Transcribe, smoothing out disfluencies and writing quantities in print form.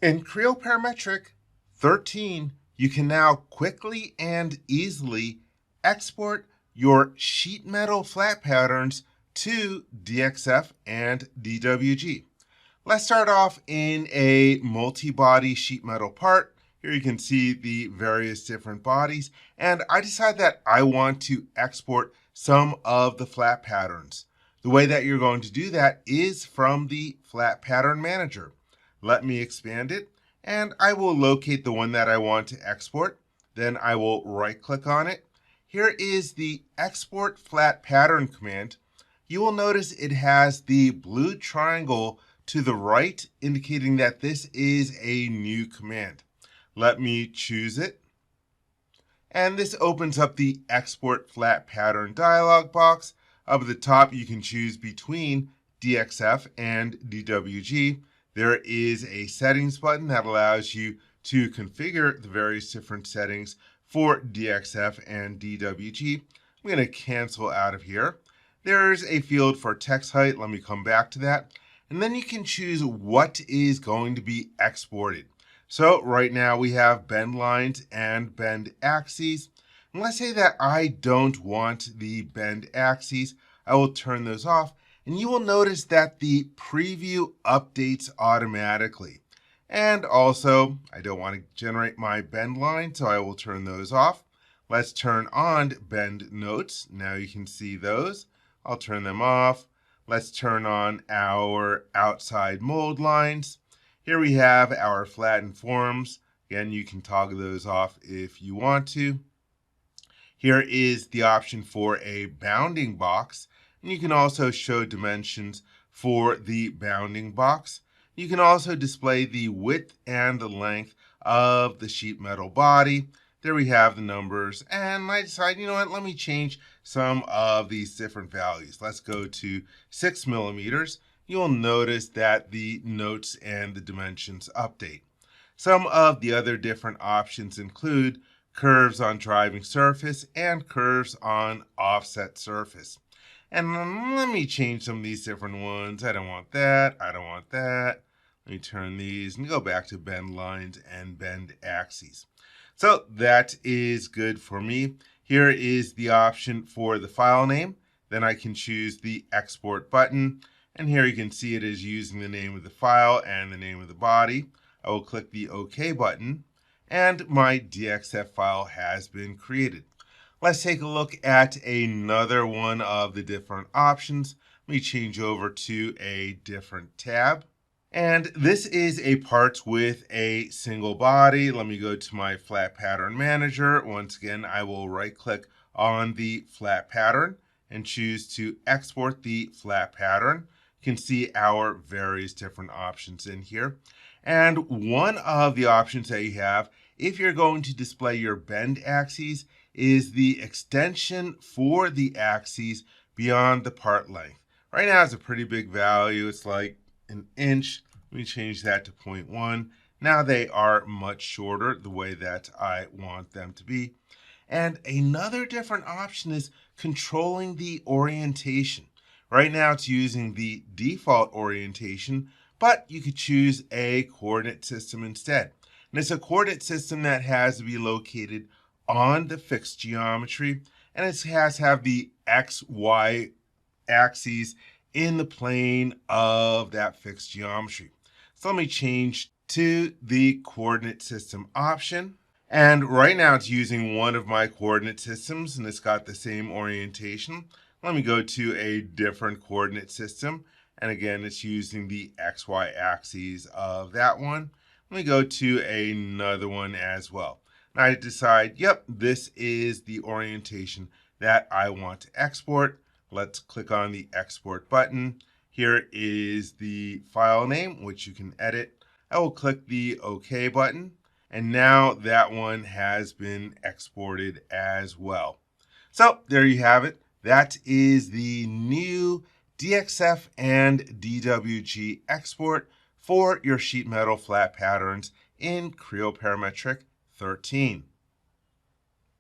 In Creo Parametric 13, you can now quickly and easily export your sheet metal flat patterns to DXF and DWG. Let's start off in a multi-body sheet metal part. Here you can see the various different bodies, and I decided that I want to export some of the flat patterns. The way that you're going to do that is from the Flat Pattern Manager. Let me expand it, and I will locate the one that I want to export. Then I will right-click on it. Here is the Export Flat Pattern command. You will notice it has the blue triangle to the right, indicating that this is a new command. Let me choose it. And this opens up the Export Flat Pattern dialog box. Up at the top, you can choose between DXF and DWG. There is a settings button that allows you to configure the various different settings for DXF and DWG. I'm going to cancel out of here. There's a field for text height. Let me come back to that. And then you can choose what is going to be exported. So right now we have bend lines and bend axes. And let's say that I don't want the bend axes. I will turn those off. And you will notice that the preview updates automatically. And also, I don't want to generate my bend line, so I will turn those off. Let's turn on bend notes. Now you can see those. I'll turn them off. Let's turn on our outside mold lines. Here we have our flattened forms. Again, you can toggle those off if you want to. Here is the option for a bounding box. And you can also show dimensions for the bounding box. You can also display the width and the length of the sheet metal body. There we have the numbers. And I decide, you know what, let me change some of these different values. Let's go to 6 millimeters. You'll notice that the notes and the dimensions update. Some of the other different options include curves on driving surface and curves on offset surface. And let me change some of these different ones. I don't want that. I don't want that. Let me turn these and go back to bend lines and bend axes. So that is good for me. Here is the option for the file name. Then I can choose the export button. And here you can see it is using the name of the file and the name of the body. I will click the OK button, and my DXF file has been created. Let's take a look at another one of the different options. Let me change over to a different tab. And this is a part with a single body. Let me go to my Flat Pattern Manager. Once again, I will right-click on the flat pattern and choose to export the flat pattern. You can see our various different options in here. And one of the options that you have, if you're going to display your bend axes, is the extension for the axes beyond the part length. Right now it's a pretty big value. It's like an inch. Let me change that to 0.1. Now they are much shorter the way that I want them to be. And another different option is controlling the orientation. Right now it's using the default orientation, but you could choose a coordinate system instead. And it's a coordinate system that has to be located on the fixed geometry, and it has to have the X, Y axes in the plane of that fixed geometry. So let me change to the coordinate system option. And right now it's using one of my coordinate systems, and it's got the same orientation. Let me go to a different coordinate system. And again, it's using the XY axes of that one. Let me go to another one as well. I decide, yep, this is the orientation that I want to export. Let's click on the export button. Here is the file name, which you can edit. I will click the OK button, and now that one has been exported as well. So there you have it. That is the new DXF and DWG export for your sheet metal flat patterns in Creo Parametric 13.